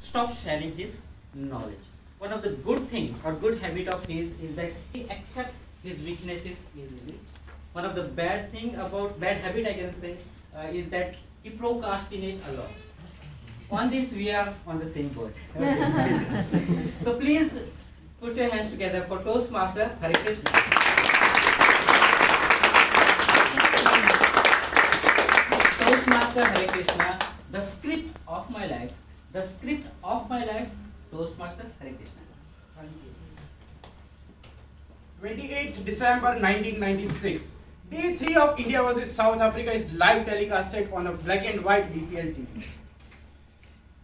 stop sharing his knowledge. One of the good thing or good habit of his is that he accepts his weaknesses easily. One of the bad habit I can say is that he procrastinates a lot. On this we are on the same boat. So please put your hands together for Toastmaster Hare Krishna. Toastmaster Hare Krishna, the script of my life, Toastmaster Hare Krishna. Thank you. 28th December 1996. Day 3 of India vs South Africa is live telecasted on a black and white BPL TV.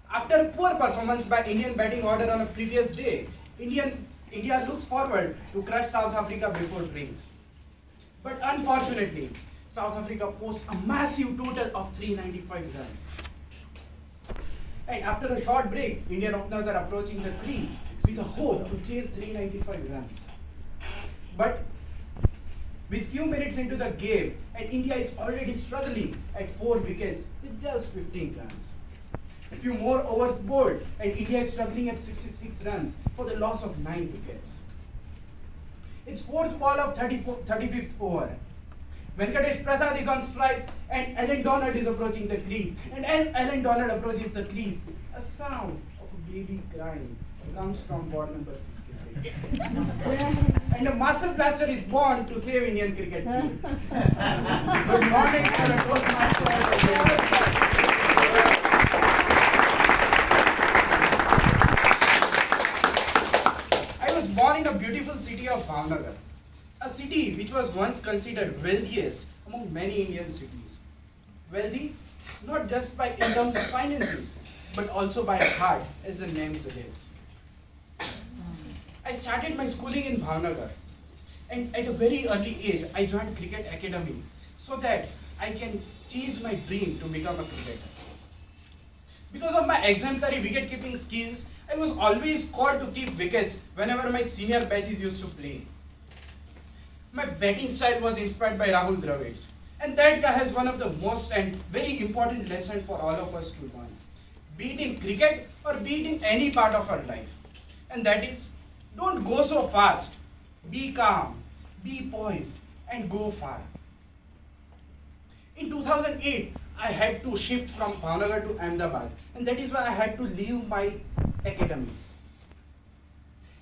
After poor performance by Indian batting order on a previous day, India looks forward to crush South Africa before drinks. But unfortunately, South Africa posts a massive total of 395 runs. And after a short break, Indian openers are approaching the crease with a hope to chase 395 runs. But with few minutes into the game, and India is already struggling at 4 wickets with just 15 runs. A few more overs bowled, and India is struggling at 66 runs for the loss of 9 wickets. It's fourth ball of 35th over. Venkatesh Prasad is on strike, and Alan Donald is approaching the crease. And as Alan Donald approaches the crease, a sound of a baby crying comes from ball number 66. And a muscle blaster is born to save Indian cricket team. Good morning to the Toastmaster. I was born in the beautiful city of Bhavnagar, a city which was once considered wealthiest among many Indian cities. Wealthy not just in terms of finances, but also by heart, as the name suggests. I started my schooling in Bhavnagar, and at a very early age, I joined cricket academy so that I can chase my dream to become a cricketer. Because of my exemplary wicket-keeping skills, I was always called to keep wickets whenever my senior batches used to play. My batting style was inspired by Rahul Dravid, and that guy has one of the most and very important lessons for all of us to learn, be it in cricket or be it in any part of our life, and that is, don't go so fast, be calm, be poised, and go far. In 2008, I had to shift from Bhavnagar to Ahmedabad, and that is why I had to leave my academy.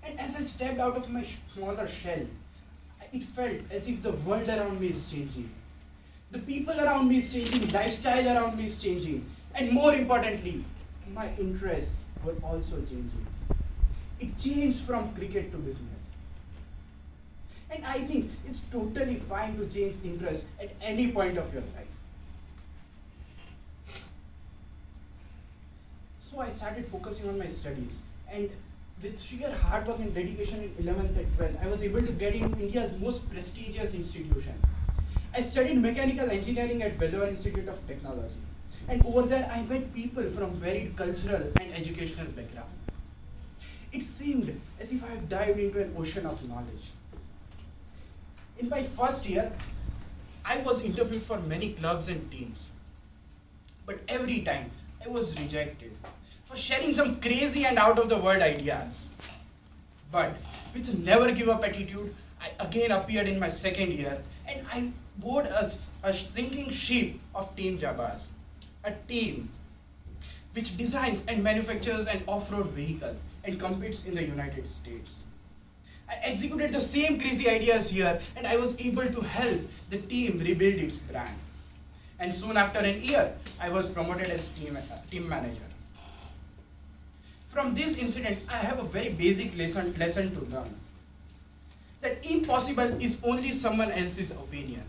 And as I stepped out of my smaller shell, it felt as if the world around me is changing. The people around me is changing, lifestyle around me is changing, and more importantly, my interests were also changing. It changed from cricket to business. And I think it's totally fine to change interest at any point of your life. So I started focusing on my studies, and with sheer hard work and dedication in 11th and 12th, I was able to get in India's most prestigious institution. I studied mechanical engineering at Vellore Institute of Technology. And over there, I met people from varied cultural and educational background. It seemed as if I had dived into an ocean of knowledge. In my first year, I was interviewed for many clubs and teams. But every time, I was rejected for sharing some crazy and out-of-the-world ideas. But with a never-give-up attitude, I again appeared in my second year, and I board a shrinking ship of Team Jabaz, a team which designs and manufactures an off-road vehicle and competes in the United States. I executed the same crazy ideas here, and I was able to help the team rebuild its brand. And soon after an year, I was promoted as team manager. From this incident, I have a very basic lesson to learn. That impossible is only someone else's opinion.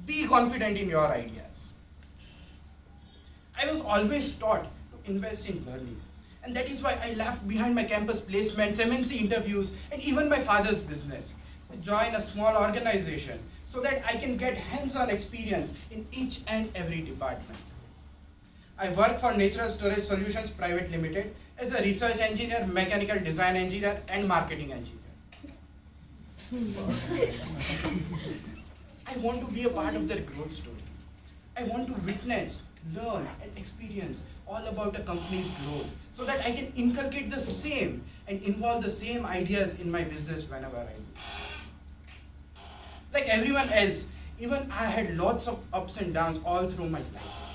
Be confident in your ideas. I was always taught to invest in learning. And that is why I left behind my campus placements, MNC interviews, and even my father's business to join a small organization so that I can get hands-on experience in each and every department. I work for Natural Storage Solutions Private Limited as a research engineer, mechanical design engineer, and marketing engineer. I want to be a part of their growth story. I want to witness learn and experience all about a company's growth so that I can inculcate the same and involve the same ideas in my business whenever I do. Like everyone else, even I had lots of ups and downs all through my life.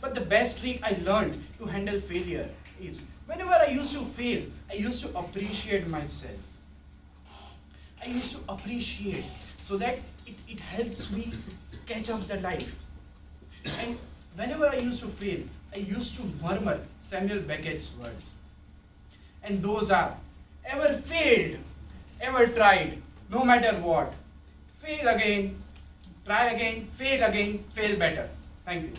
But the best trick I learned to handle failure is whenever I used to fail, I used to appreciate myself. I used to appreciate so that it helps me catch up the life. And whenever I used to fail, I used to murmur Samuel Beckett's words. And those are, ever failed, ever tried, no matter what. Fail again, try again, fail better. Thank you.